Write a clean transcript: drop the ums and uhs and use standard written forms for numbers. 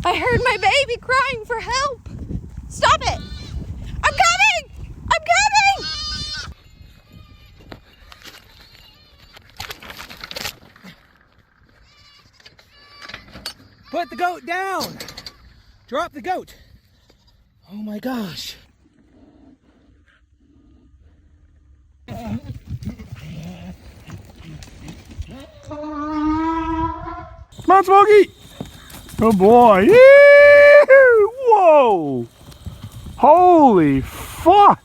I heard my baby crying for help. Stop it. I'm coming. I'm coming. Put the goat down. Drop the goat. Oh my gosh. Come on, Smokey. Good boy. Yee-hoo! Whoa. Holy fuck.